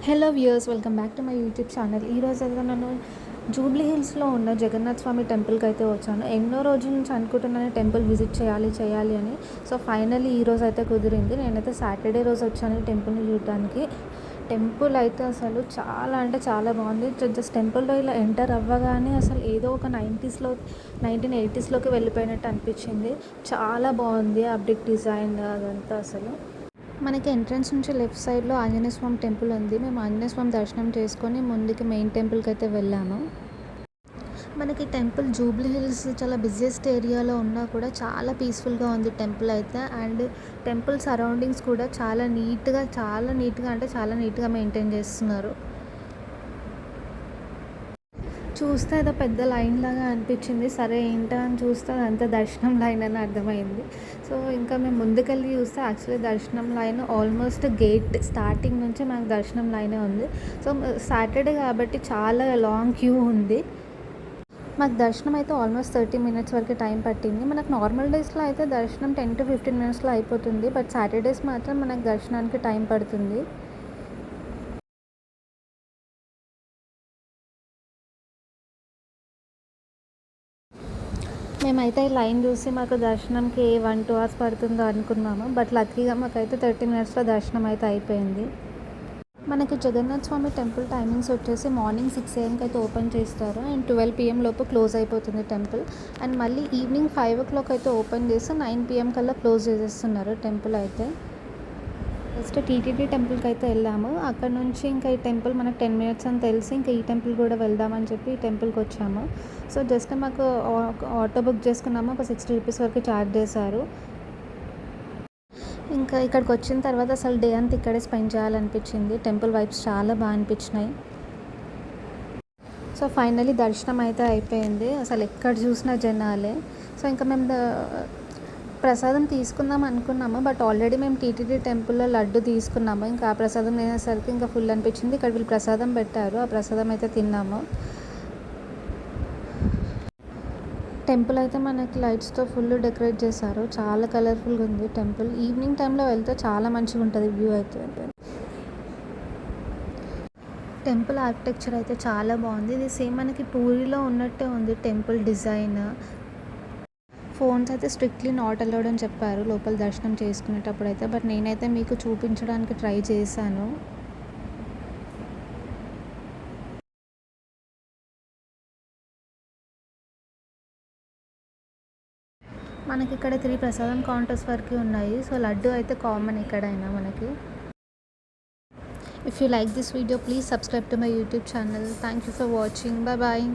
Hello viewers, welcome back to my YouTube channel. ఈరోజు అయితే నేను జూబ్లీ హిల్స్లో ఉన్న జగన్నాథ స్వామి టెంపుల్కి అయితే వచ్చాను. ఎన్నో రోజుల నుంచి అనుకుంటున్నాను టెంపుల్ విజిట్ చేయాలి అని. సో ఫైనల్లీ ఈరోజు అయితే కుదిరింది. నేనైతే సాటర్డే రోజు వచ్చాను ఈ టెంపుల్ని చూడడానికి. టెంపుల్ అయితే అసలు చాలా అంటే చాలా బాగుంది. జస్ట్ టెంపుల్లో ఇలా ఎంటర్ అవ్వగానే అసలు ఏదో ఒక 1980స్లోకి వెళ్ళిపోయినట్టు అనిపించింది. చాలా బాగుంది అప్డేట్ డిజైన్ అదంతా. అసలు మనకి ఎంట్రన్స్ నుంచి లెఫ్ట్ సైడ్లో ఆంజనేయ స్వామి టెంపుల్ ఉంది. మేము ఆంజనేయ స్వామి దర్శనం చేసుకొని ముందుకి మెయిన్ టెంపుల్కి అయితే వెళ్ళాము. మనకి టెంపుల్ జూబ్లీ హిల్స్ చాలా బిజియెస్ట్ ఏరియాలో ఉన్నా కూడా చాలా పీస్ఫుల్గా ఉంది టెంపుల్ అయితే. అండ్ టెంపుల్ సరౌండింగ్స్ కూడా చాలా నీట్గా మెయింటైన్ చేస్తున్నారు. చూస్తే ఏదో పెద్ద లైన్ లాగా అనిపించింది. సరే ఏంటో అని చూస్తే అదంతా దర్శనం లైన్ అని అర్థమైంది. సో ఇంకా మేము ముందుకెళ్ళి చూస్తే యాక్చువల్లీ దర్శనం లైన్ ఆల్మోస్ట్ గేట్ స్టార్టింగ్ నుంచి మనకు దర్శనం లైనే ఉంది. సో సాటర్డే కాబట్టి చాలా లాంగ్ క్యూ ఉంది. మాకు దర్శనం అయితే ఆల్మోస్ట్ 30 మినిట్స్ వరకు టైం పట్టింది. మనకు నార్మల్ డేస్లో అయితే దర్శనం 10 to 15 మినిట్స్లో అయిపోతుంది. బట్ సాటర్డేస్ మాత్రం మనకు దర్శనానికి టైం పడుతుంది. మేమైతే ఈ లైన్ చూసి మాకు దర్శనంకి 1-2 hours పడుతుందో అనుకున్నాము. బట్ లక్కీగా మాకైతే 30 మినిట్స్లో దర్శనం అయితే అయిపోయింది. మనకి జగన్నాథ స్వామి టెంపుల్ టైమింగ్స్ వచ్చేసి మార్నింగ్ 6 AM అయితే ఓపెన్ చేస్తారు అండ్ 12 PM లోపు క్లోజ్ అయిపోతుంది టెంపుల్. అండ్ మళ్ళీ ఈవినింగ్ 5 o'clock అయితే ఓపెన్ చేసి 9 PM కల్లా క్లోజ్ చేసేస్తున్నారు టెంపుల్ అయితే. ఫస్ట్ టీటీడీ టెంపుల్కి అయితే వెళ్ళాము. అక్కడ నుంచి ఇంకా ఈ టెంపుల్ మనకు 10 minutes అని తెలిసి ఇంకా ఈ టెంపుల్ కూడా వెళ్దామని చెప్పి ఈ టెంపుల్కి వచ్చాము. సో జస్ట్ మాకు ఆటో బుక్ చేసుకున్నాము. ఒక 60 rupees వరకు ఛార్జ్ చేశారు. ఇంకా ఇక్కడికి వచ్చిన తర్వాత అసలు డే అంతా ఇక్కడే స్పెండ్ చేయాలనిపించింది. టెంపుల్ వైబ్స్ చాలా బాగా అనిపించినాయి. సో ఫైనలీ దర్శనం అయితే అయిపోయింది. అసలు ఎక్కడ చూసినా జనాలే. సో ఇంకా మేము ప్రసాదం తీసుకుందాం అనుకున్నాము. బట్ ఆల్రెడీ మేము టీటీడీ టెంపుల్లో లడ్డు తీసుకున్నాము. ఇంకా ఆ ప్రసాదం తినేసరికి ఇంకా ఫుల్ అనిపించింది. ఇక్కడ వీళ్ళు ప్రసాదం పెట్టారు, ఆ ప్రసాదం అయితే తిన్నాము. టెంపుల్ అయితే మనకి లైట్స్తో ఫుల్ డెకరేట్ చేశారు. చాలా కలర్ఫుల్గా ఉంది టెంపుల్. ఈవినింగ్ టైంలో వెళ్తే చాలా మంచిగా ఉంటుంది వ్యూ అయితే. టెంపుల్ ఆర్కిటెక్చర్ అయితే చాలా బాగుంది. ఇది సేమ్ మనకి పూరిలో ఉన్నట్టే ఉంది టెంపుల్ డిజైన్. ఫోన్స్ అయితే స్ట్రిక్ట్లీ నాట్ అలౌడ్ అని చెప్పారు లోపల దర్శనం చేసుకునేటప్పుడు అయితే. బట్ నేనైతే మీకు చూపించడానికి ట్రై చేశాను. మనకి ఇక్కడ 3 ప్రసాదం కౌంటర్స్ వరకు ఉన్నాయి. సో లడ్డు అయితే కామన్ ఎక్కడైనా మనకి. If you like this video, please subscribe to my YouTube channel. Thank you for watching. Bye bye.